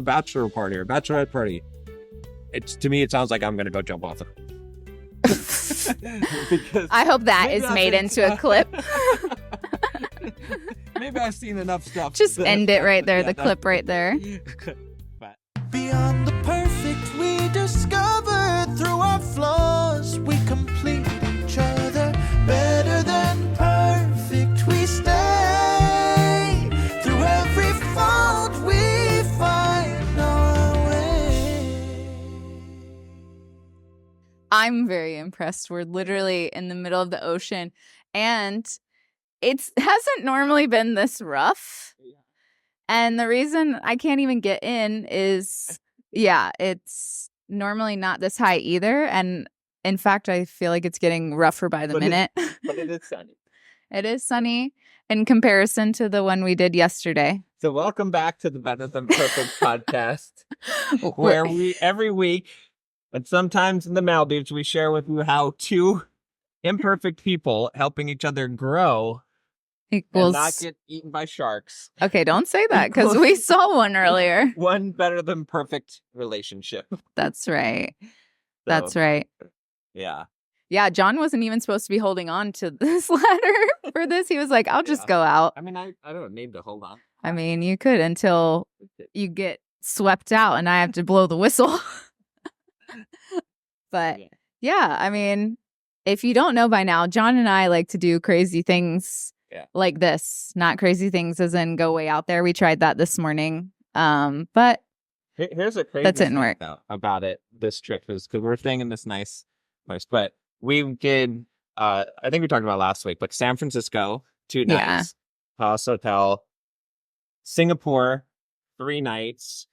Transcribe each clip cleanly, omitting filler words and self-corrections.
bachelor party or bachelorette party. To me, it sounds like I'm gonna go jump off it. I hope that is made into a clip. Maybe I've seen enough stuff. Just end it right there, the clip right there. Beyond the perfect we discover, through our flaws we complete each other. Better than perfect we stay, through every fault we find our way. I'm very impressed. We're literally in the middle of the ocean, and it hasn't normally been this rough. And the reason I can't even get in is, it's normally not this high either. And in fact, I feel like it's getting rougher by the minute. But it is sunny. It is sunny in comparison to the one we did yesterday. So welcome back to the Better Than Perfect podcast, where we every week, and sometimes in the Maldives, we share with you how two imperfect people helping each other grow equals and not get eaten by sharks. Okay, don't say that because we saw one earlier. One better than perfect relationship. That's right. That's right. Yeah. Yeah, John wasn't even supposed to be holding on to this ladder for this. He was like, I'll just go out. I mean, I don't need to hold on. I mean, you could until you get swept out and I have to blow the whistle. But yeah, I mean, if you don't know by now, John and I like to do crazy things like this. Not crazy things as in go way out there. We tried that this morning. But here's a crazy that didn't work about it. This trip is because we're staying in this nice place, but we did. I think we talked about last week, but San Francisco 2 nights, Palace Hotel, Singapore 3 nights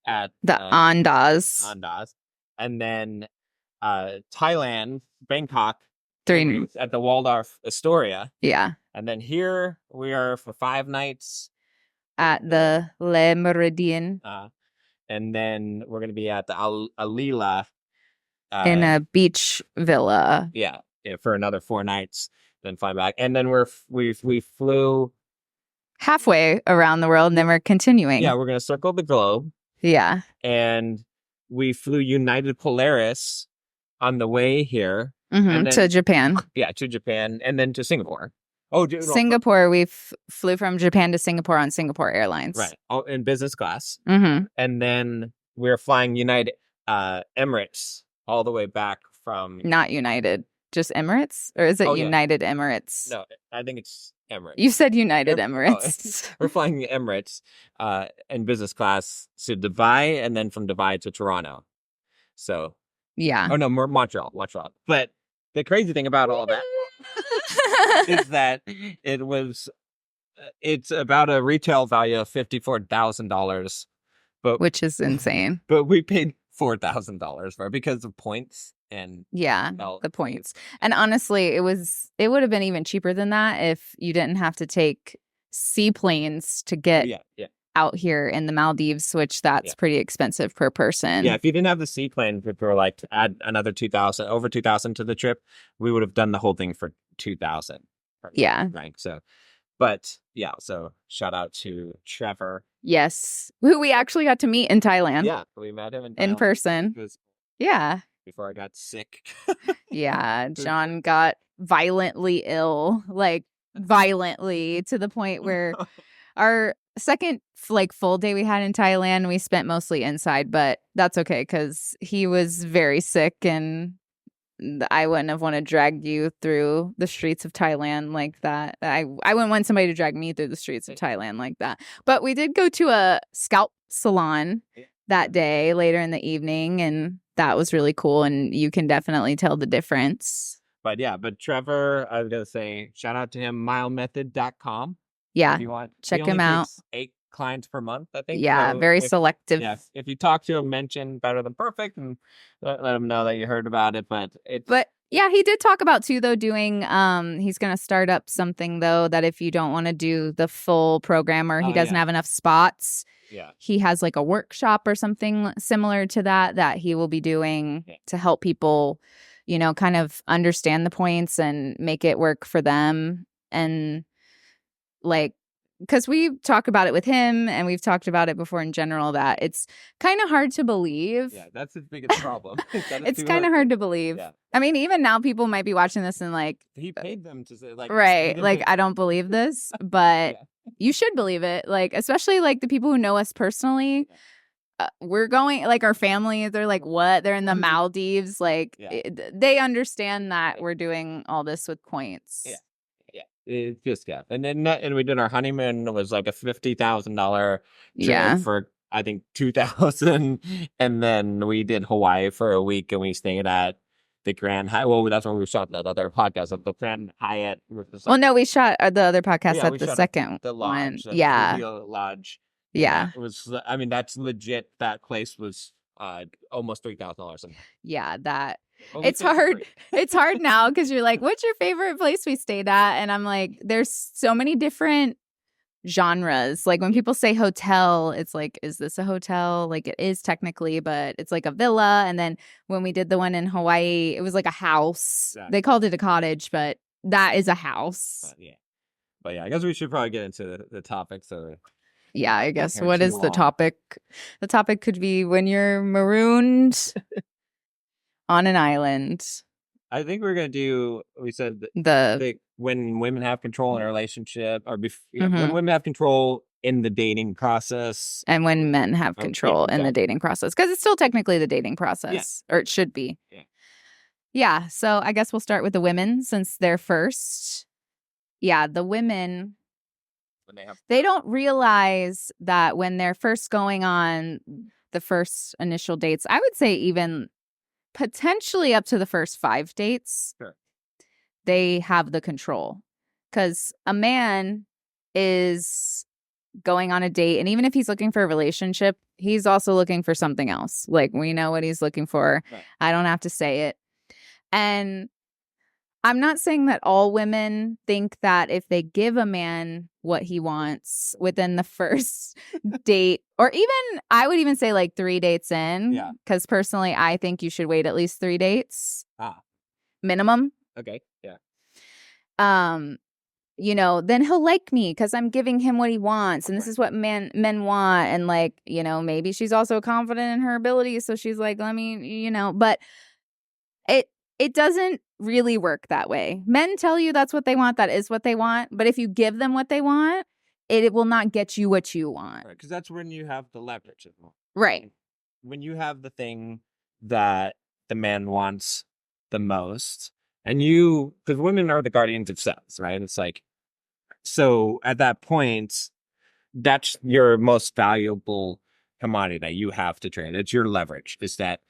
at the Andaz, and then Thailand, Bangkok 3 nights at the Waldorf Astoria. Yeah, and then here we are for 5 nights at the Le Meridian. And then we're going to be at the Alila. In a beach villa. Yeah, for another 4 nights, then fly back. And then we flew halfway around the world, and then we're continuing. Yeah, we're going to circle the globe. Yeah. And we flew United Polaris on the way here. Mm-hmm, to Japan. Yeah, to Japan, and then to Singapore. Oh, Singapore. We flew from Japan to Singapore on Singapore Airlines. Right. In business class. Mm-hmm. And then we're flying United Emirates all the way back from... Not United. Just Emirates? Or is it United Emirates? No, I think it's Emirates. You said United Emirates. We're flying the Emirates in business class to Dubai, and then from Dubai to Toronto. So... Yeah. Oh, no, Montreal. But the crazy thing about all that is that it's about a retail value of $54,000, which is insane. But we paid $4,000 for it because of points and the points. And honestly, it would have been even cheaper than that if you didn't have to take seaplanes to get out here in the Maldives, which that's pretty expensive per person. Yeah, if you didn't have the seaplane, if we were like to add another over 2,000 to the trip, we would have done the whole thing for 2,000. Yeah. Right. So, but yeah, so shout out to Trevor. Yes. Who we actually got to meet in Thailand. Yeah, we met him in person. Yeah. Before I got sick. Yeah. John got violently ill, like violently, to the point where our second full day we had in Thailand, we spent mostly inside, but that's okay because he was very sick and I wouldn't have wanted to drag you through the streets of Thailand like that. I wouldn't want somebody to drag me through the streets of Thailand like that. But we did go to a scalp salon that day later in the evening, and that was really cool, and you can definitely tell the difference. But Trevor, I was going to say, shout out to him, milemethod.com. Yeah, if you want, check him out. 8 clients per month, I think. Yeah, so very selective. Yeah, if you talk to him, mention Better Than Perfect and let him know that you heard about it. But yeah, he did talk about too, though, doing he's going to start up something, though, that if you don't want to do the full program or he doesn't have enough spots, he has like a workshop or something similar to that he will be doing to help people, kind of understand the points and make it work for them. And like because we talk about it with him and we've talked about it before in general, that it's kind of hard to believe. Yeah, that's his biggest problem. It's kind of hard to believe. Yeah. I mean, even now people might be watching this and like, He paid them to say, like, right, like, I don't believe this, but you should believe it. Like, especially like the people who know us personally. We're going, like, our family, they're like, what? They're in the Maldives. Like, they understand that we're doing all this with points. Yeah. It just and we did our honeymoon. It was like a $50,000 trip for I think 2,000, and then we did Hawaii for a week, and we stayed at the Grand Hyatt. Well, that's when we shot that other podcast at the Grand Hyatt. Well, no, we shot the other podcast at the second the lodge, one. Yeah, lodge. Yeah, it was. I mean, that's legit. That place was almost $3,000. Yeah, that. It's hard. It's hard now because you're like, what's your favorite place we stayed at? And I'm like, there's so many different genres. Like when people say hotel, it's like, is this a hotel? Like it is technically, but it's like a villa. And then when we did the one in Hawaii, it was like a house. Exactly. They called it a cottage, but that is a house. But yeah, I guess we should probably get into the topic. So yeah, I guess what is the topic? The topic could be when you're marooned on an island. I think we're gonna do. We said when women have control in a relationship, or when women have control in the dating process, and when men have control in the dating process, because it's still technically the dating process, or it should be. Yeah. So I guess we'll start with the women since they're first. Yeah, the women. They don't realize that when they're first going on the first initial dates, I would say even potentially up to the first 5 dates, they have the control. Because a man is going on a date, and even if he's looking for a relationship, he's also looking for something else. Like, we know what he's looking for. Right. I don't have to say it. And I'm not saying that all women think that if they give a man what he wants within the first date, or even, I would even say like 3 dates in, because personally, I think you should wait at least 3 dates minimum. Okay. Yeah. You know, then he'll like me because I'm giving him what he wants, and this is what men want. And like, you know, maybe she's also confident in her abilities, so she's like, let me, you know, but it doesn't really work that way. Men tell you that's what they want. That is what they want. But if you give them what they want, it will not get you what you want. Right, because that's when you have the leverage. Right. When you have the thing that the man wants the most, and because women are the guardians of sex, right? It's like, so at that point, that's your most valuable commodity that you have to trade. It's your leverage. Is that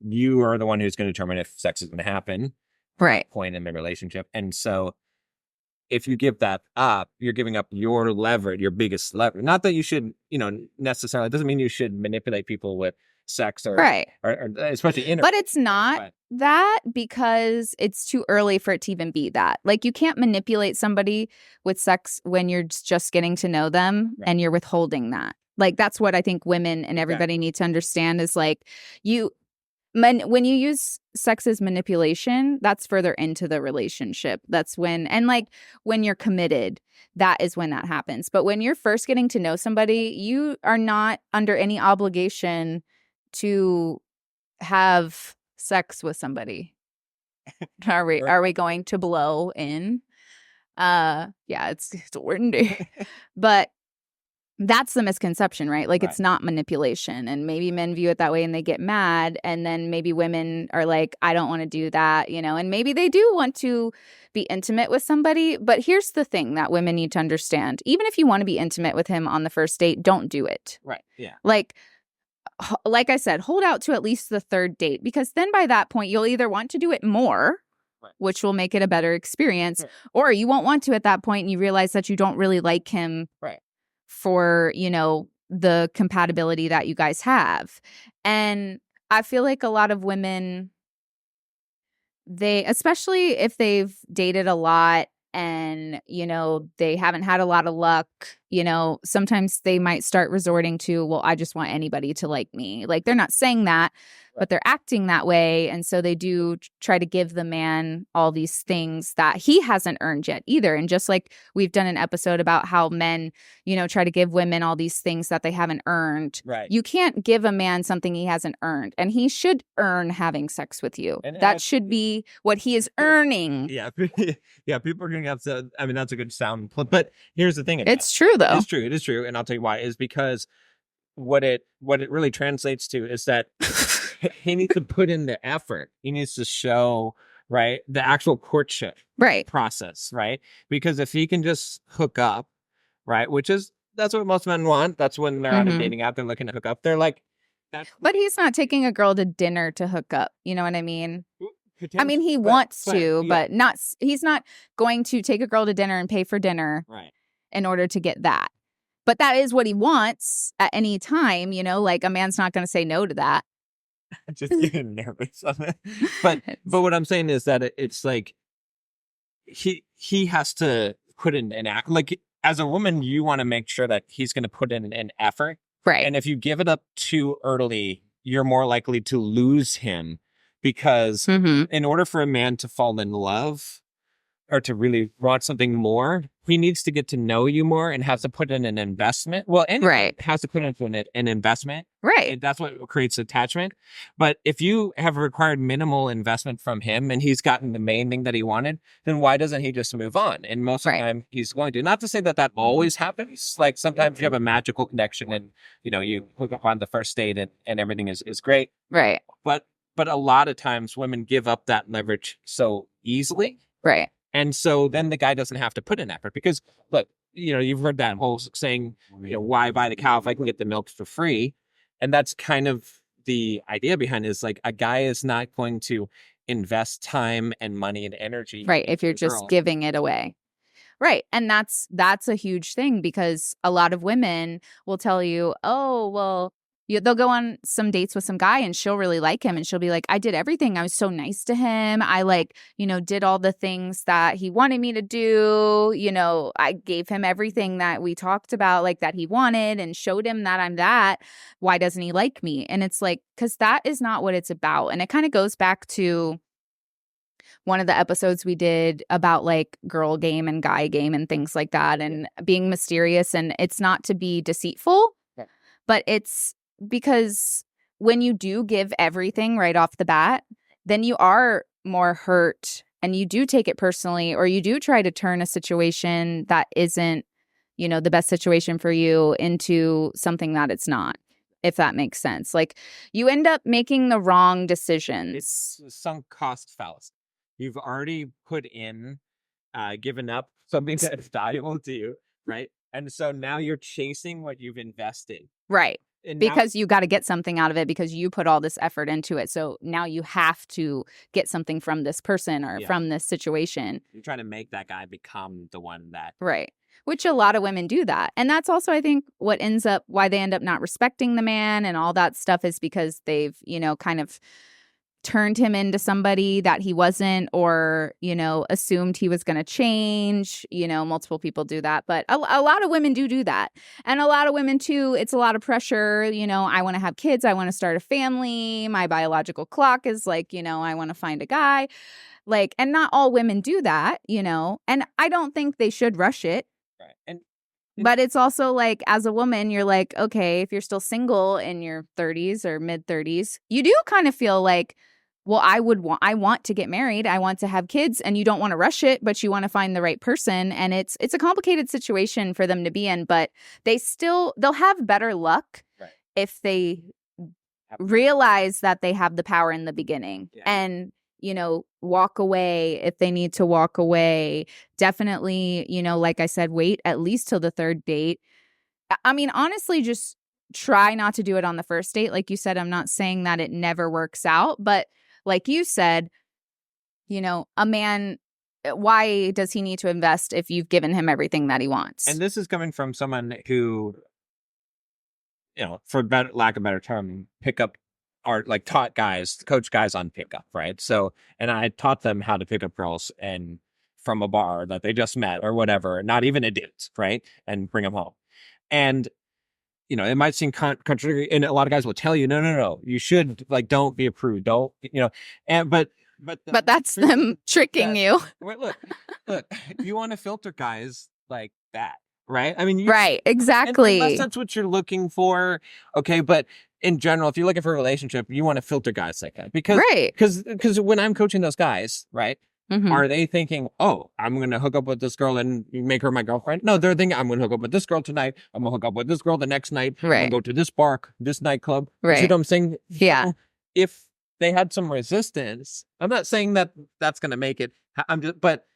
you are the one who's going to determine if sex is going to happen. Right. Point in the relationship. And so if you give that up, you're giving up your leverage, your biggest leverage. Not that you should, you know, necessarily, it doesn't mean you should manipulate people with sex or especially in. But it's not that, because it's too early for it to even be that. Like, you can't manipulate somebody with sex when you're just getting to know them and you're withholding that. Like, that's what I think women and everybody need to understand is like, when you use sex as manipulation, that's further into the relationship. That's when, and like when you're committed, that is when that happens. But when you're first getting to know somebody, you are not under any obligation to have sex with somebody. Are we going to blow in? Yeah, it's windy. But that's the misconception, right? Like, it's not manipulation. And maybe men view it that way and they get mad. And then maybe women are like, I don't want to do that, you know? And maybe they do want to be intimate with somebody. But here's the thing that women need to understand. Even if you want to be intimate with him on the first date, don't do it. Right. Yeah. Like I said, hold out to at least the 3rd date, because then by that point, you'll either want to do it more, which will make it a better experience, or you won't want to at that point and you realize that you don't really like him. Right. For, you know, the compatibility that you guys have. And I feel like a lot of women, especially if they've dated a lot and, you know, they haven't had a lot of luck, sometimes they might start resorting to, well, I just want anybody to like me. Like, they're not saying that, but they're acting that way. And so they do try to give the man all these things that he hasn't earned yet either. And just like we've done an episode about how men, try to give women all these things that they haven't earned. Right. You can't give a man something he hasn't earned. And he should earn having sex with you. And that should be what he is earning. Yeah. Yeah. People are going to have to, I mean, that's a good sound. But here's the thing. It's true, though. It is true. And I'll tell you why. Is because what it really translates to is that he needs to put in the effort. He needs to show, right, the actual courtship process, right? Because if he can just hook up, right, that's what most men want. That's when they're on a dating app, they're looking to hook up. They're like, but he's not taking a girl to dinner to hook up. You know what I mean? I mean, he wants to, but he's not going to take a girl to dinner and pay for dinner in order to get that. But that is what he wants at any time, like a man's not going to say no to that. Just getting nervous on it. But what I'm saying is that it's like he has to put in an act. Like, as a woman, you want to make sure that he's going to put in an effort. Right. And if you give it up too early, you're more likely to lose him, because in order for a man to fall in love or to really want something more, he needs to get to know you more and has to put in an investment. Well, anyone has to put into an investment. Right. And that's what creates attachment. But if you have required minimal investment from him and he's gotten the main thing that he wanted, then why doesn't he just move on? And most of the time he's going to. Not to say that always happens. Like, sometimes you have a magical connection and, you hook up on the first date and everything is great. Right. But a lot of times women give up that leverage so easily. Right. And so then the guy doesn't have to put in effort, because, look, you've heard that whole saying, why buy the cow if I can get the milk for free? And that's kind of the idea behind it, is like, a guy is not going to invest time and money and energy. Right. If you're just giving it away. Right. And that's a huge thing, because a lot of women will tell you, oh, well, they'll go on some dates with some guy and she'll really like him. And she'll be like, I did everything. I was so nice to him. I did all the things that he wanted me to do. I gave him everything that we talked about, like, that he wanted, and showed him that I'm that. Why doesn't he like me? And it's like, because that is not what it's about. And it kind of goes back to one of the episodes we did about, like, girl game and guy game and things like that, and being mysterious. And it's not to be deceitful, but it's because when you do give everything right off the bat, then you are more hurt and you do take it personally, or you do try to turn a situation that isn't, the best situation for you into something that it's not, if that makes sense. Like, you end up making the wrong decisions. It's a sunk cost fallacy. You've already put in, given up something that's valuable to you, right? And so now you're chasing what you've invested. Right. Because you got to get something out of it, because you put all this effort into it. So now you have to get something from this person or from this situation. You're trying to make that guy become the one that. Right. Which a lot of women do that. And that's also, I think, why they end up not respecting the man and all that stuff, is because they've, kind of turned him into somebody that he wasn't, or, assumed he was going to change. Multiple people do that. But a lot of women do that. And a lot of women, too, it's a lot of pressure. I want to have kids. I want to start a family. My biological clock is like, I want to find a guy. Like, and not all women do that, and I don't think they should rush it. Right. But it's also like, as a woman, you're like, okay, if you're still single in your 30s or mid 30s, you do kind of feel like, well, I want to get married. I want to have kids, and you don't want to rush it, but you want to find the right person. And it's a complicated situation for them to be in, but they'll have better luck if they realize that they have the power in the beginning and, walk away if they need to walk away. Definitely, like I said, wait at least till the third date. I mean, honestly, just try not to do it on the first date. Like you said, I'm not saying that it never works out, but like you said, a man, why does he need to invest if you've given him everything that he wants? And this is coming from someone who, for lack of a better term, taught guys, coach guys on pickup, right? So, and I taught them how to pick up girls and from a bar that they just met or whatever, not even a date, right? And bring them home. And, you know, it might seem contradictory, and a lot of guys will tell you, no, you should, like, don't be a prude. Don't, you know, and, but that's them tricking you. Wait, look, you want to filter guys like that, right? I mean, right, exactly. Unless that's what you're looking for, okay. But in general, if you're looking for a relationship, you want to filter guys like that because when I'm coaching those guys, right, are they thinking, oh, I'm going to hook up with this girl and make her my girlfriend? No, they're thinking, I'm going to hook up with this girl tonight. I'm going to hook up with this girl the nejust night. I'm going to go to this bar, this nightclub. Right. You know what I'm saying? Yeah. If they had some resistance, I'm not saying that that's going to make it. But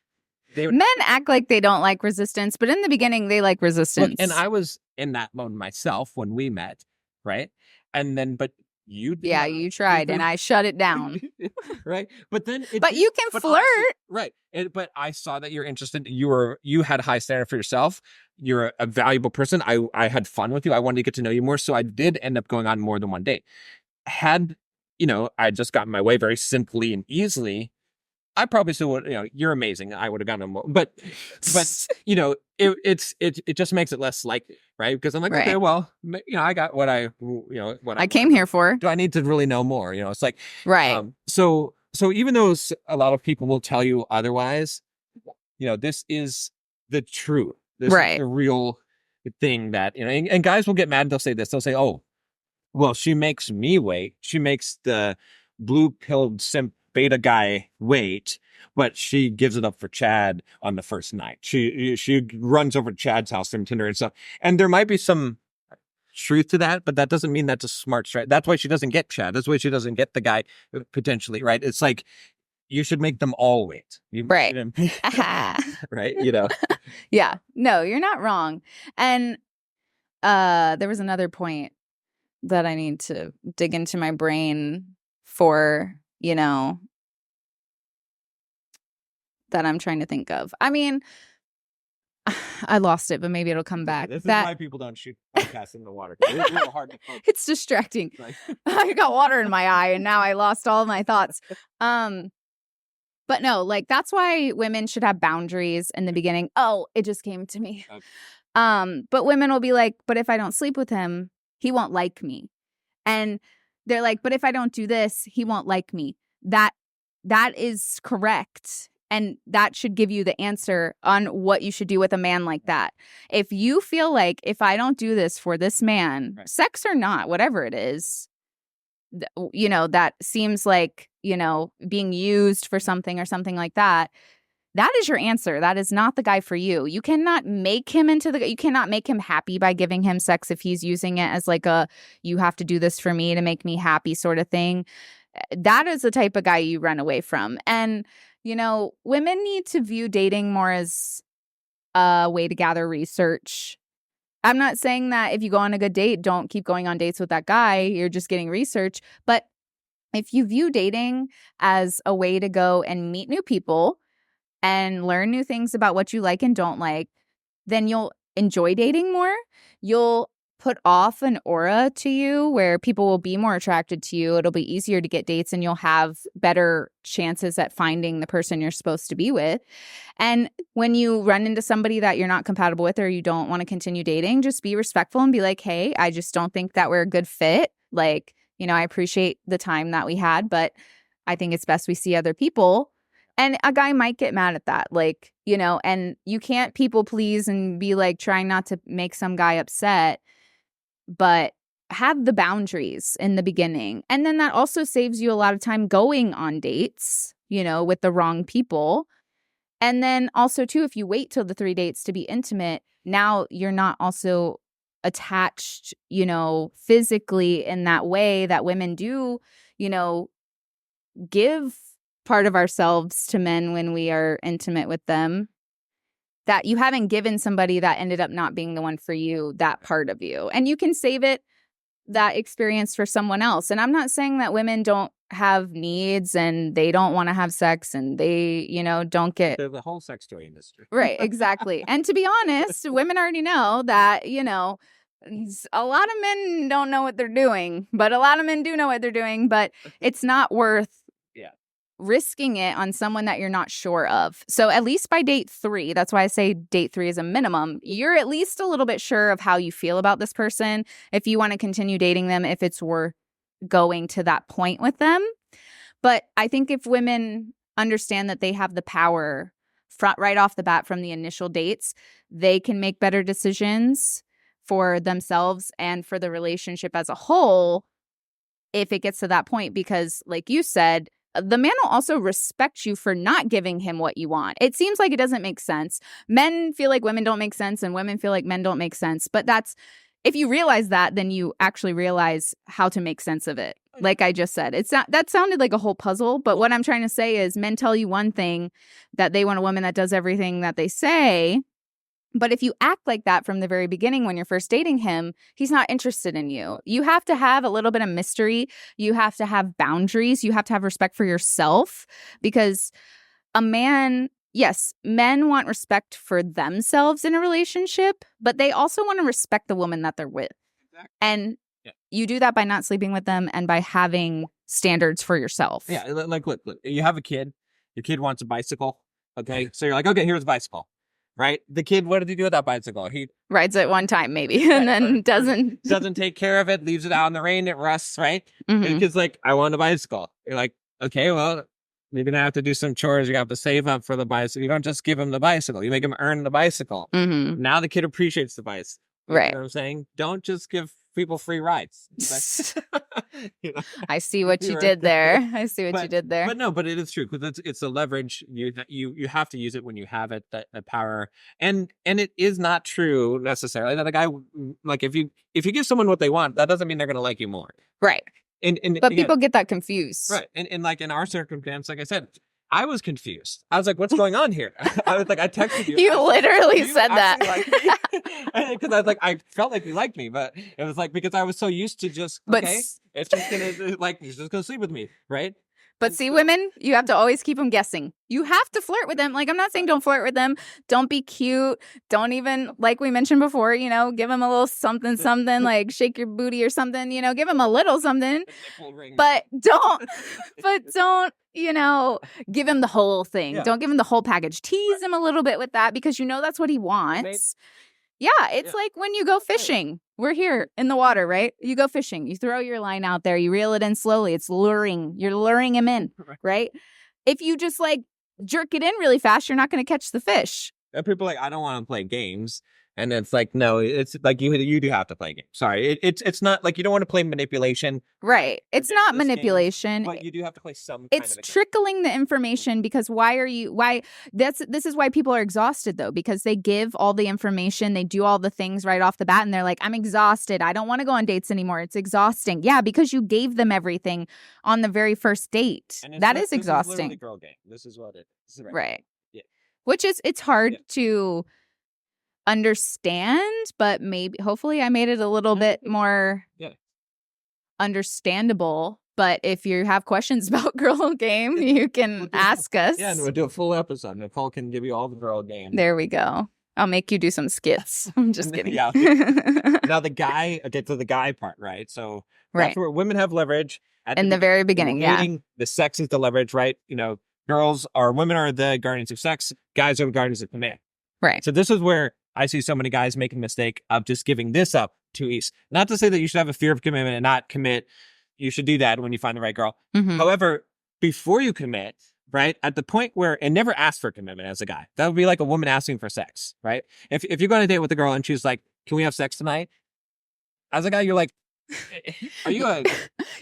men act like they don't like resistance, but in the beginning they like resistance. Look, and I was in that mode myself when we met, right? And then, but you tried, and I shut it down. Right? But then, you can flirt, right? But I saw that you're interested. You had a high standard for yourself. You're a valuable person. I had fun with you. I wanted to get to know you more, so I did end up going on more than one date. Had I just got my way very simply and easily, I probably still would, you're amazing. I would have gotten more, but it just makes it less likely, right? Because I'm like, okay, well, I got what I came here for. Do I need to really know more? It's like, right. So even though a lot of people will tell you otherwise, this is the truth. This is the real thing that, and guys will get mad. They'll say this. They'll say, oh, well, she makes me wait. She makes the blue-pilled simp beta guy wait, but she gives it up for Chad on the first night. She runs over to Chad's house from Tinder and stuff. And there might be some truth to that, but that doesn't mean that's a smart strategy. That's why she doesn't get Chad. That's why she doesn't get the guy potentially, right? It's like, you should make them all wait. Right. Right? Yeah. No, you're not wrong. And there was another point that I need to dig into my brain for, that I'm trying to think of. I mean, I lost it, but maybe it'll come back. This is why people don't shoot podcasts in the water. It's real hard to focus. It's distracting. Like... I got water in my eye, and now I lost all of my thoughts. But no, like, that's why women should have boundaries in the beginning. Oh, it just came to me. Okay. But women will be like, but if I don't sleep with him, he won't like me. And they're like, but if I don't do this, he won't like me. That is correct. And that should give you the answer on what you should do with a man like that. If you feel like, if I don't do this for this man, right, sex or not, whatever it is, that seems like, being used for something or something like that, that is your answer. That is not the guy for you. You cannot make him you cannot make him happy by giving him sex if he's using it as like you have to do this for me to make me happy sort of thing. That is the type of guy you run away from. And, women need to view dating more as a way to gather research. I'm not saying that if you go on a good date, don't keep going on dates with that guy. You're just getting research. But if you view dating as a way to go and meet new people and learn new things about what you like and don't like, then you'll enjoy dating more. You'll put off an aura to you where people will be more attracted to you. It'll be easier to get dates, and you'll have better chances at finding the person you're supposed to be with. And when you run into somebody that you're not compatible with or you don't want to continue dating, just be respectful and be like, hey, I just don't think that we're a good fit. Like, I appreciate the time that we had, but I think it's best we see other people. And a guy might get mad at that, like, and you can't people please and be like trying not to make some guy upset, but have the boundaries in the beginning. And then that also saves you a lot of time going on dates, with the wrong people. And then also, too, if you wait till the 3 dates to be intimate, now you're not also attached, physically in that way that women do, give part of ourselves to men when we are intimate with them, that you haven't given somebody that ended up not being the one for you, that part of you. And you can save that experience for someone else. And I'm not saying that women don't have needs and they don't want to have sex and they, don't get... They're the whole sex toy industry. Right, exactly. And to be honest, women already know that, a lot of men don't know what they're doing, but a lot of men do know what they're doing, but it's not worth risking it on someone that you're not sure of. So at least by date 3, that's why I say date 3 is a minimum, you're at least a little bit sure of how you feel about this person, if you want to continue dating them, if it's worth going to that point with them. But I think if women understand that they have the power right off the bat from the initial dates, they can make better decisions for themselves and for the relationship as a whole if it gets to that point. Because like you said, the man will also respect you for not giving him what you want. It seems like it doesn't make sense. Men feel like women don't make sense and women feel like men don't make sense. But that's, if you realize that, then you actually realize how to make sense of it. Like I just said, it's not, that sounded like a whole puzzle. But what I'm trying to say is men tell you one thing, that they want a woman that does everything that they say. But if you act like that from the very beginning when you're first dating him, he's not interested in you. You have to have a little bit of mystery. You have to have boundaries. You have to have respect for yourself, because a man, yes, men want respect for themselves in a relationship, but they also want to respect the woman that they're with. Exactly. And you do that by not sleeping with them and by having standards for yourself. Yeah, like look, you have a kid. Your kid wants a bicycle. Okay, so you're like, okay, here's a bicycle. Right? The kid, what did he do with that bicycle? He rides it one time maybe and then doesn't take care of it, leaves it out in the rain, it rusts, right? Mm-hmm. And the kid's like, I want a bicycle. You're like, okay, well, you're going to have to do some chores. You have to save up for the bicycle. You don't just give him the bicycle. You make him earn the bicycle. Mm-hmm. Now the kid appreciates the bicycle. Right. You know what I'm saying? Don't just give people free rides. You know? I see what you did there. I see what you did there. But no, but it is true, because it's a leverage. You have to use it when you have it, that power. And it is not true necessarily that a guy, like if you give someone what they want, that doesn't mean they're going to like you more. Right. But people get that confused. Right. And like in our circumstance, like I said, I was confused. I was like, what's going on here? I was like, I texted you. You literally said that. Because I was like, I felt like you liked me, but it was like, because I was so used to just, okay, it's just going to, like, you're just going to sleep with me, right? But see, women, you have to always keep them guessing. You have to flirt with them. Like, I'm not saying don't flirt with them. Don't be cute. Don't even, like we mentioned before, give them a little something, like shake your booty or something, give them a little something. But don't, give him the whole thing. Yeah. Don't give him the whole package. Tease him a little bit with that, because that's what he wants. Yeah, it's like when you go fishing. We're here in the water, right? You go fishing. You throw your line out there. You reel it in slowly. It's luring. You're luring him in, right? If you just like jerk it in really fast, you're not going to catch the fish. And people are like, I don't want to play games. And it's like, no, it's like you do have to play games. Sorry, it's not like you don't want to play manipulation. Right. It's not manipulation. But you do have to play some kind It's trickling the information, because this is why people are exhausted, though, because they give all the information, they do all the things right off the bat, and they're like, I'm exhausted. I don't want to go on dates anymore. It's exhausting. Yeah, because you gave them everything on the very first date. That is exhausting. This is literally girl game. This is what it is. Right. Yeah. Which is, it's hard to understand, but hopefully I made it a little bit more understandable. But if you have questions about girl game, you can ask us. Yeah, and we'll do a full episode. Nicole can give you all the girl game. There we go. I'll make you do some skits. I'm just kidding. Yeah. Now the guy, get to the guy part, right? So that's where women have leverage. In the very beginning, the sex is the leverage, right? Women are the guardians of sex. Guys are the guardians of command. Right. So this is where I see so many guys making the mistake of just giving this up too easy. Not to say that you should have a fear of commitment and not commit. You should do that when you find the right girl. Mm-hmm. However, before you commit, right, at the point where, and never ask for commitment as a guy. That would be like a woman asking for sex, right? If you're going on a date with a girl and she's like, can we have sex tonight? As a guy, you're like, are you a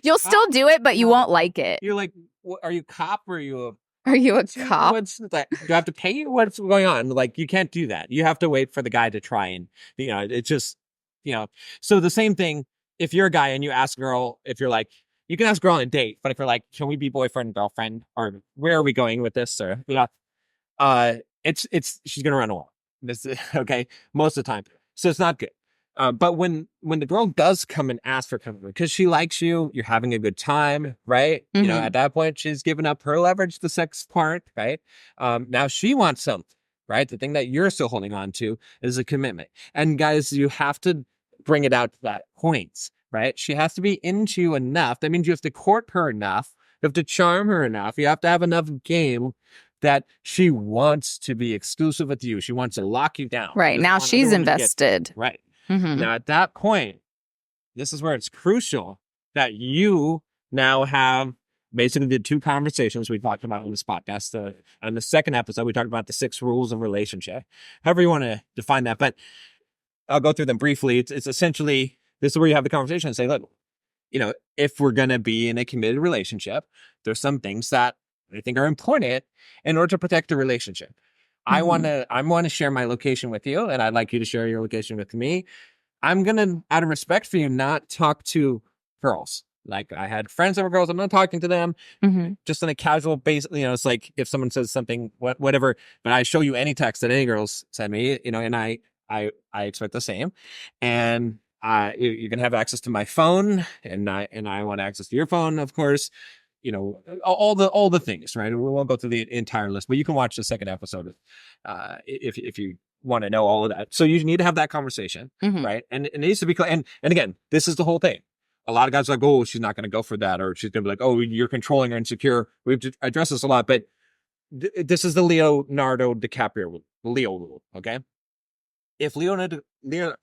You'll cop? Still do it, but you won't like it. You're like, are you a cop or are you a cop? Do I have to pay you? What's going on? Like, you can't do that. You have to wait for the guy to try and, it's just, So the same thing, if you're a guy and you ask a girl, if you're like, you can ask a girl on a date, but if you're like, can we be boyfriend and girlfriend, or where are we going with this? Or, she's going to run away. This is, okay, most of the time. So it's not good. But when the girl does come and ask for commitment because she likes you, you're having a good time, right? Mm-hmm. At that point, she's given up her leverage, the sex part, right? Now she wants something, right? The thing that you're still holding on to is a commitment. And guys, you have to bring it out to that point, right? She has to be into you enough. That means you have to court her enough have to charm her enough. You have to have enough game that she wants to be exclusive with you. She wants to lock you down. Right. Now she's invested. Right. Mm-hmm. Now, at that point, this is where it's crucial that you now have basically the 2 conversations we talked about in this podcast. On the second episode, we talked about the 6 rules of relationship, however you want to define that. But I'll go through them briefly. It's essentially, this is where you have the conversation and say, look, if we're going to be in a committed relationship, there's some things that I think are important in order to protect the relationship. Mm-hmm. I want to share my location with you, and I'd like you to share your location with me. I'm going to, out of respect for you, not talk to girls. Like, I had friends that were girls. I'm not talking to them just on a casual basis. It's like if someone says something, whatever, but I show you any text that any girls send me, and I expect the same. And you can have access to my phone, and I want access to your phone, of course. All the things, right? We won't go through the entire list, but you can watch the second episode if you want to know all of that. So you need to have that conversation, right? And it needs to be clear. And again, this is the whole thing. A lot of guys are like, oh, she's not going to go for that, or she's going to be like, oh, you're controlling or insecure. We've addressed this a lot, but this is the Leonardo DiCaprio Leo rule, okay? If Leonardo DiCaprio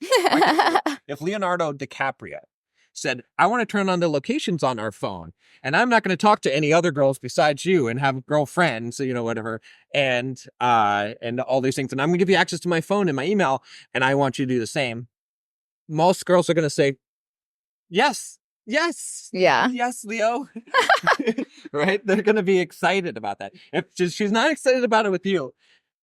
said, I want to turn on the locations on our phone, and I'm not going to talk to any other girls besides you and have girlfriends, whatever, and all these things, and I'm going to give you access to my phone and my email, and I want you to do the same. Most girls are going to say, yes, Yeah. yes, Leo. Right? They're going to be excited about that. If she's not excited about it with you,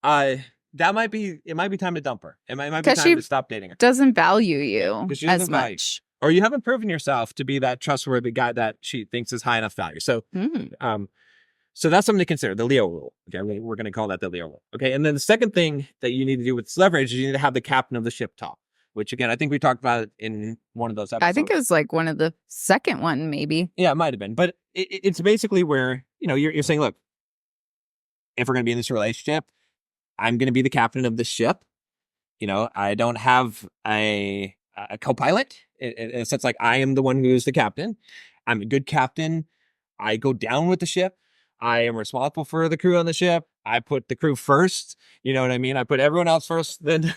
it might be time to dump her. It might be time to stop dating her. Doesn't value you as much. Or you haven't proven yourself to be that trustworthy guy that she thinks is high enough value. So, so that's something to consider, the Leo rule. Okay, we're going to call that the Leo rule. Okay, and then the second thing that you need to do with leverage is you need to have the captain of the ship talk, which again, I think we talked about it in one of those episodes. I think it was like one of the second one, maybe. Yeah, it might have been. But it's basically where, you're saying, look, if we're going to be in this relationship, I'm going to be the captain of the ship. I don't have a co-pilot. In a sense, like, I am the one who's the captain. I'm a good captain. I go down with the ship. I am responsible for the crew on the ship. I put the crew first. You know what I mean? I put everyone else first, then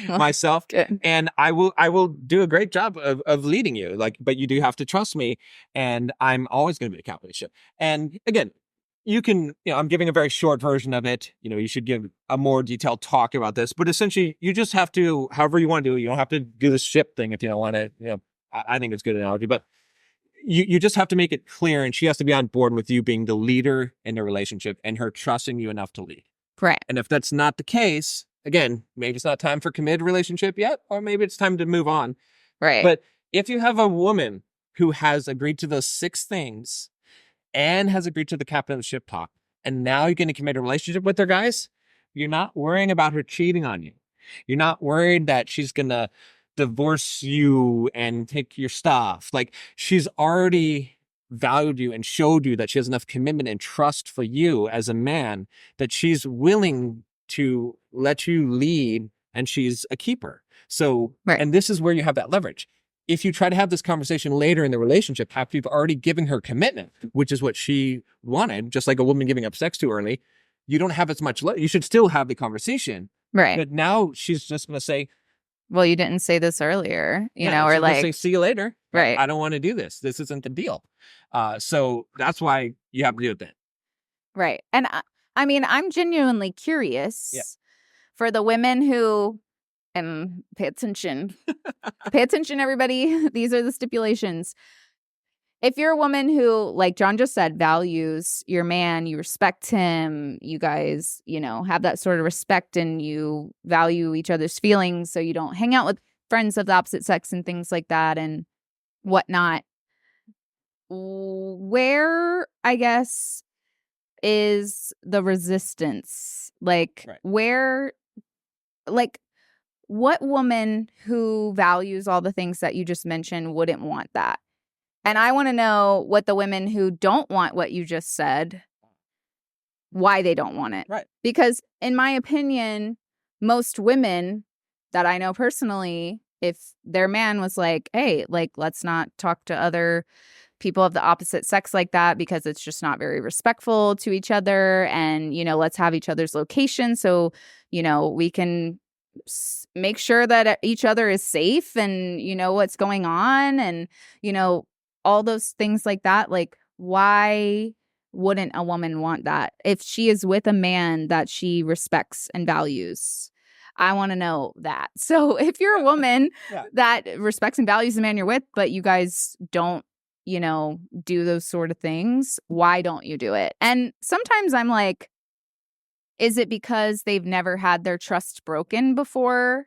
myself. Good. And I will do a great job of leading you. But you do have to trust me. And I'm always going to be the captain of the ship. And again, you can, I'm giving a very short version of it. You should give a more detailed talk about this, but essentially you just have to, however you want to do it, you don't have to do the ship thing if you don't want to, I think it's a good analogy, but you just have to make it clear, and she has to be on board with you being the leader in the relationship and her trusting you enough to lead. Right. And if that's not the case, again, maybe it's not time for committed relationship yet, or maybe it's time to move on. Right. But if you have a woman who has agreed to those 6 things and has agreed to the captain of the ship talk, and now you're going to commit a relationship with her, guys, you're not worrying about her cheating on you. You're not worried that she's going to divorce you and take your stuff. Like, she's already valued you and showed you that she has enough commitment and trust for you as a man that she's willing to let you lead, and she's a keeper. So, right. And this is where you have that leverage. If you try to have this conversation later in the relationship, after you've already given her commitment, which is what she wanted, just like a woman giving up sex too early, you don't have as much. You should still have the conversation. Right. But now she's just going to say, well, you didn't say this earlier, or like, say, see you later. Right. I don't want to do this. This isn't the deal. So that's why you have to do it then. Right. And I mean, I'm genuinely curious for the women who, and pay attention, everybody. These are the stipulations. If you're a woman who, like John just said, values your man, you respect him, you guys, have that sort of respect, and you value each other's feelings, so you don't hang out with friends of the opposite sex and things like that and whatnot. Where, I guess, is the resistance? Like, right. Where, like, what woman who values all the things that you just mentioned wouldn't want that? And I want to know what the women who don't want what you just said, why they don't want it. Right. Because in my opinion, most women that I know personally, if their man was like, hey, like, let's not talk to other people of the opposite sex like that because it's just not very respectful to each other. And, let's have each other's location so, we can make sure that each other is safe and what's going on and, all those things like that. Like, why wouldn't a woman want that if she is with a man that she respects and values? I want to know that. So if you're a woman that respects and values the man you're with, but you guys don't, do those sort of things, why don't you do it? And sometimes I'm like, is it because they've never had their trust broken before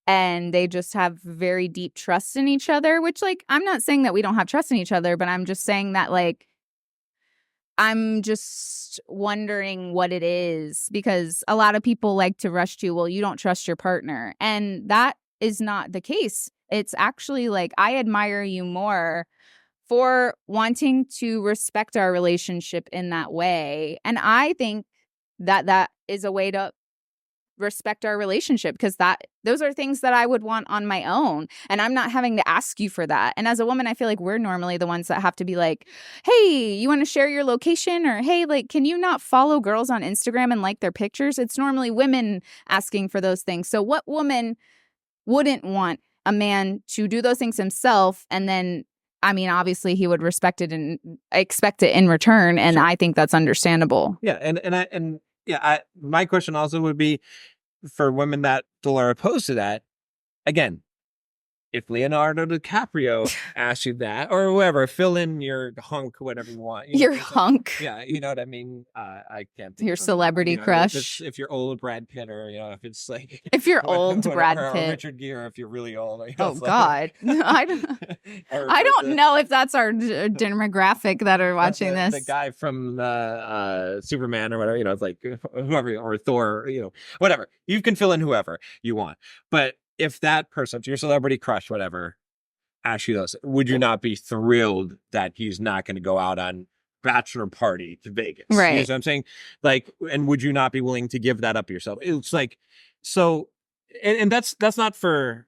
and they just have very deep trust in each other? Which, like, I'm not saying that we don't have trust in each other, but I'm just saying that, like, I'm just wondering what it is, because a lot of people like to rush to, well, you don't trust your partner. And that is not the case. It's actually like, I admire you more for wanting to respect our relationship in that way. And I think that that is a way to respect our relationship, because those are things that I would want on my own, and I'm not having to ask you for that. And as a woman, I feel like we're normally the ones that have to be like, hey, you want to share your location? Or hey, like, can you not follow girls on Instagram and like their pictures? It's normally women asking for those things. So what woman wouldn't want a man to do those things himself? And then, I mean, obviously he would respect it and expect it in return, and I think that's understandable. Yeah, my question also would be for women that still are opposed to that. Again, if Leonardo DiCaprio asked you that, or whoever, fill in your hunk, whatever you want. Your hunk. Yeah, you know what I mean? I can't think your of celebrity crush. If you're old Brad Pitt, or, if it's like... If you're old Brad Pitt. Or Richard Gere, if you're really old. Oh, God. I don't know if that's our demographic that are watching this. The guy from Superman or whatever, it's like whoever, or Thor, whatever. You can fill in whoever you want. But if that person, your celebrity crush, whatever, asks you those, would you not be thrilled that he's not going to go out on bachelor party to Vegas? Right. You know what I'm saying? Like, and would you not be willing to give that up yourself? It's like, so, and that's not for,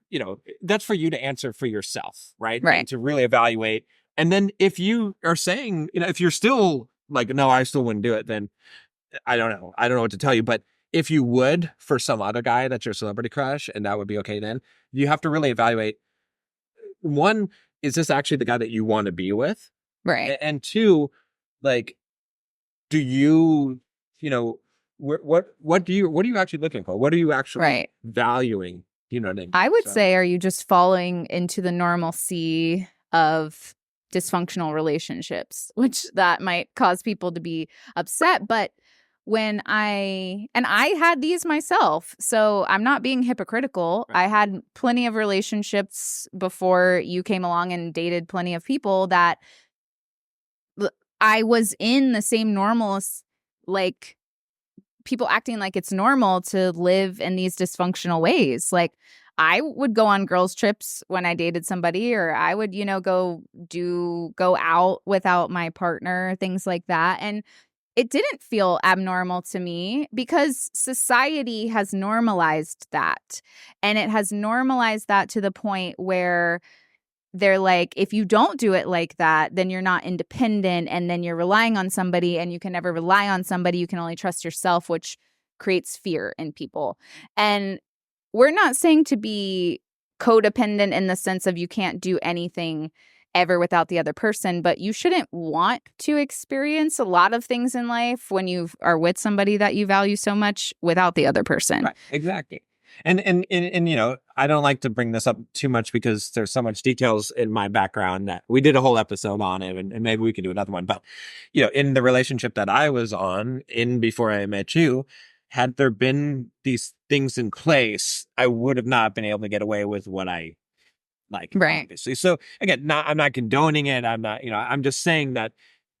that's for you to answer for yourself, right? Right. And to really evaluate. And then if you are saying, if you're still like, no, I still wouldn't do it, then I don't know what to tell you. But if you would for some other guy that's your celebrity crush, and that would be okay, then you have to really evaluate, one, is this actually the guy that you want to be with? Right. And two, like, do you, what are you actually looking for? What are you actually valuing? You know what I mean? I would say, are you just falling into the normalcy of dysfunctional relationships, which that might cause people to be upset. But when I had these myself, so I'm not being hypocritical. Right. I had plenty of relationships before you came along and dated plenty of people that I was in the same normal, like people acting like it's normal to live in these dysfunctional ways. Like I would go on girls' trips when I dated somebody, or I would, go out without my partner, things like that. And it didn't feel abnormal to me because society has normalized that. And it has normalized that to the point where they're like, if you don't do it like that, then you're not independent, and then you're relying on somebody, and you can never rely on somebody. You can only trust yourself, which creates fear in people. And we're not saying to be codependent in the sense of you can't do anything ever without the other person, but you shouldn't want to experience a lot of things in life when you are with somebody that you value so much without the other person. Right, exactly. And I don't like to bring this up too much because there's so much details in my background that we did a whole episode on it, and maybe we can do another one. But, in the relationship that I was in before I met you, had there been these things in place, I would have not been able to get away with what I like, right? Obviously. So again, I'm not condoning it. I'm not, I'm just saying that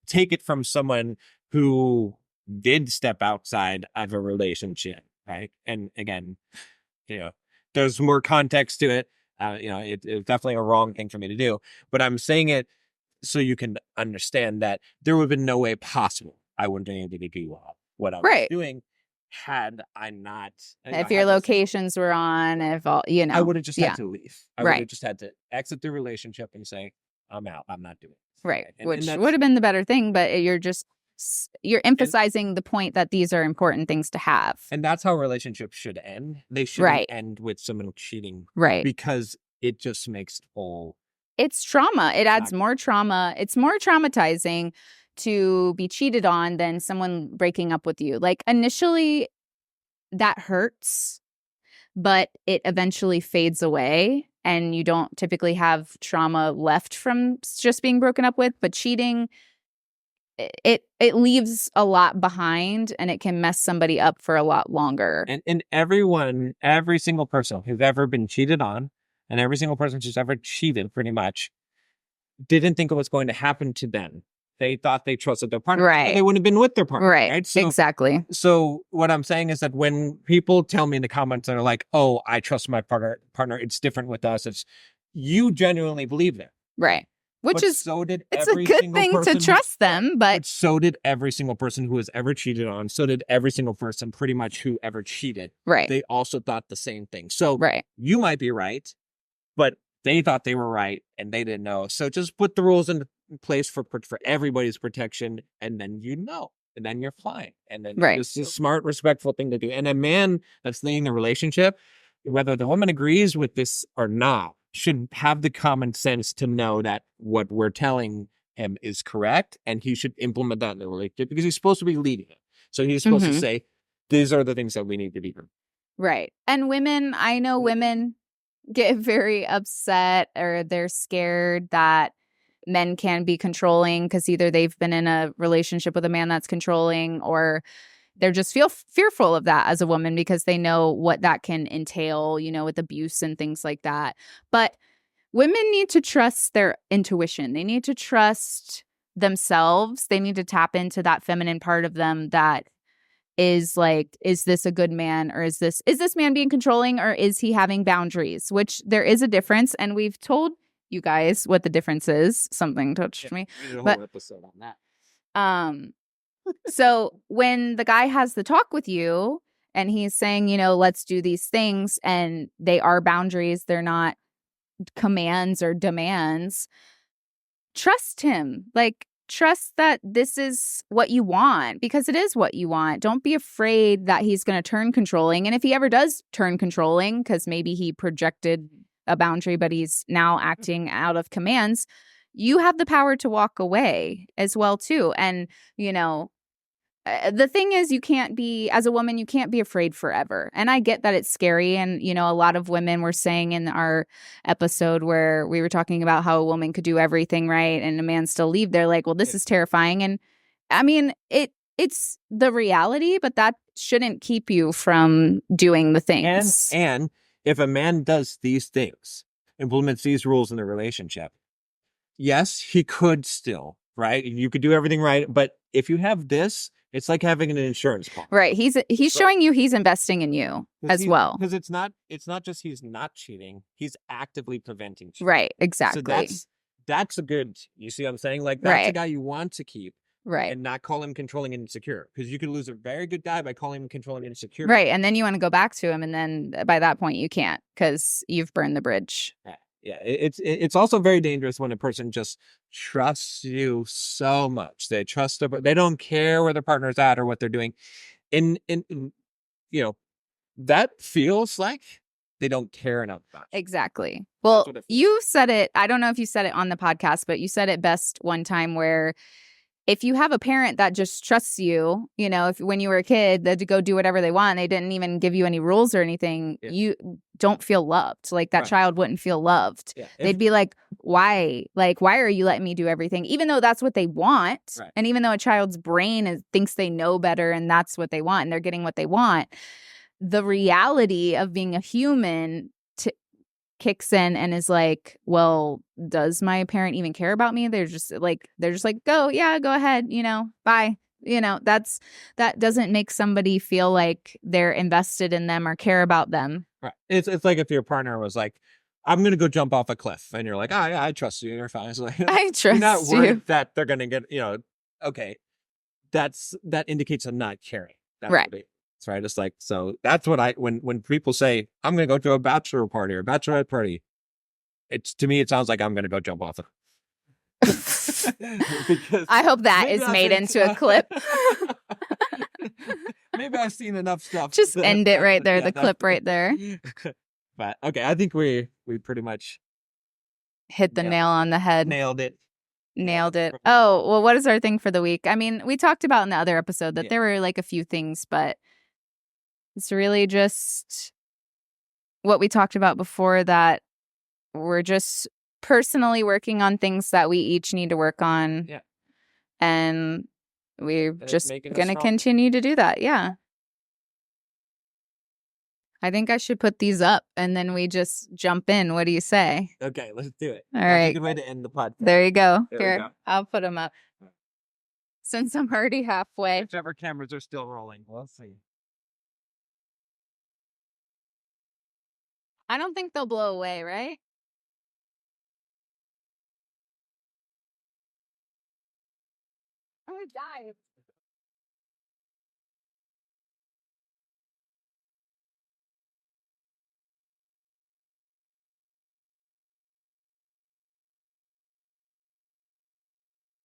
take it from someone who did step outside of a relationship, right? And again, there's more context to it. It's definitely a wrong thing for me to do, but I'm saying it so you can understand that there would have been no way possible I wouldn't be able to do what I was doing had I not. If your locations were on, if all, I would have just had to leave. I would right. have just had to exit the relationship and say, I'm out. I'm not doing Right. And Which that's- would have been the better thing, but you're emphasizing the point that these are important things to have. And that's how relationships should end. They shouldn't end with someone cheating. Right. Because it just makes all... It's trauma. It adds more trauma. It's more traumatizing to be cheated on than someone breaking up with you. Like, initially, that hurts, but it eventually fades away, and you don't typically have trauma left from just being broken up with. But cheating, it leaves a lot behind, and it can mess somebody up for a lot longer. And every single person who's ever been cheated on, and every single person who's ever cheated, pretty much, didn't think it was going to happen to them. They thought they trusted their partner. Right. They wouldn't have been with their partner. Right. So, exactly. So what I'm saying is that when people tell me in the comments that are like, "Oh, I trust my partner, it's different with us," it's you genuinely believe that. Right. Which but is so did it's a every good single thing person to trust them, but so did every single person who was ever cheated on. So did every single person pretty much who ever cheated. Right. They also thought the same thing. So right. you might be right, but they thought they were right and they didn't know. So just put the rules in place for everybody's protection, and then and then you're fine. And then it's a smart, respectful thing to do. And a man that's leading the relationship, whether the woman agrees with this or not, should have the common sense to know that what we're telling him is correct, and he should implement that in the relationship because he's supposed to be leading it. So he's supposed to say, these are the things that we need to be doing. Right. And women, I know women get very upset, or they're scared that men can be controlling because either they've been in a relationship with a man that's controlling, or they're just fearful of that as a woman because they know what that can entail, with abuse and things like that. But women need to trust their intuition. They need to trust themselves. They need to tap into that feminine part of them that is like, is this a good man, or is this man being controlling, or is he having boundaries? Which there is a difference, and we've told you guys what the difference is. Something touched me. We did a whole episode on that. So when the guy has the talk with you and he's saying, let's do these things, and they are boundaries, they're not commands or demands, trust him. Like, trust that this is what you want, because it is what you want. Don't be afraid that he's going to turn controlling. And if he ever does turn controlling, because maybe he projected a boundary, but he's now acting out of commands, you have the power to walk away as well too. And the thing is, you can't be, as a woman, you can't be afraid forever. And I get that it's scary. And a lot of women were saying in our episode where we were talking about how a woman could do everything right and a man still leave, they're like, well, this is terrifying. And I mean, it's the reality, but that shouldn't keep you from doing the things. And if a man does these things, implements these rules in the relationship, yes, he could still, right? You could do everything right. But if you have this, it's like having an insurance policy. Right. He's showing you he's investing in you as well. Because it's not just he's not cheating, he's actively preventing cheating. Right. Exactly. So that's a good, you see what I'm saying? Like, that's a guy you want to keep. Right. And not call him controlling and insecure. Because you could lose a very good guy by calling him controlling and insecure. Right. And then you want to go back to him. And then by that point, you can't, because you've burned the bridge. Yeah. It's also very dangerous when a person just trusts you so much. They trust they don't care where their partner's at or what they're doing. And that feels like they don't care enough about you. Exactly. Well, you said it. I don't know if you said it on the podcast, but you said it best one time, where if you have a parent that just trusts you, if when you were a kid, that to go do whatever they want, they didn't even give you any rules or anything, you don't feel loved. Like, that child wouldn't feel loved. Yeah. They'd be like, why? Like, why are you letting me do everything? Even though that's what they want. Right. And even though a child's brain thinks they know better and that's what they want and they're getting what they want, the reality of being a human kicks in and is like, well, does my parent even care about me? They're just like, go ahead, bye. That doesn't make somebody feel like they're invested in them or care about them. Right. It's like if your partner was like, I'm going to go jump off a cliff, and you're like, I trust you. You're fine. It's like, I trust you're not worried you that they're going to get, okay. That indicates a not caring. That's right. Right. It's like, so that's what when people say, I'm going to go to a bachelor party or bachelorette party, to me, it sounds like I'm going to go jump off Because I hope that maybe is I've made been- into a clip. Maybe I've seen enough stuff. Just end it right there, Yeah, the clip right there. But okay, I think we pretty much Hit the nail on the head. nailed it. Nailed it. Oh, well, what is our thing for the week? I mean, we talked about in the other episode that Yeah. there were like a few things, but it's really just what we talked about before, that we're just personally working on things that we each need to work on. Yeah. And we're it's just making us going to stronger. continue to do that. Yeah. I think I should put these up and then we just jump in. What do you say? Okay, let's do it. All That's right. a good way to end the podcast. There you go. There we Here, go. I'll put them up. Since I'm already halfway. Whichever cameras are still rolling. We'll see. I don't think they'll blow away, right? I'm gonna die.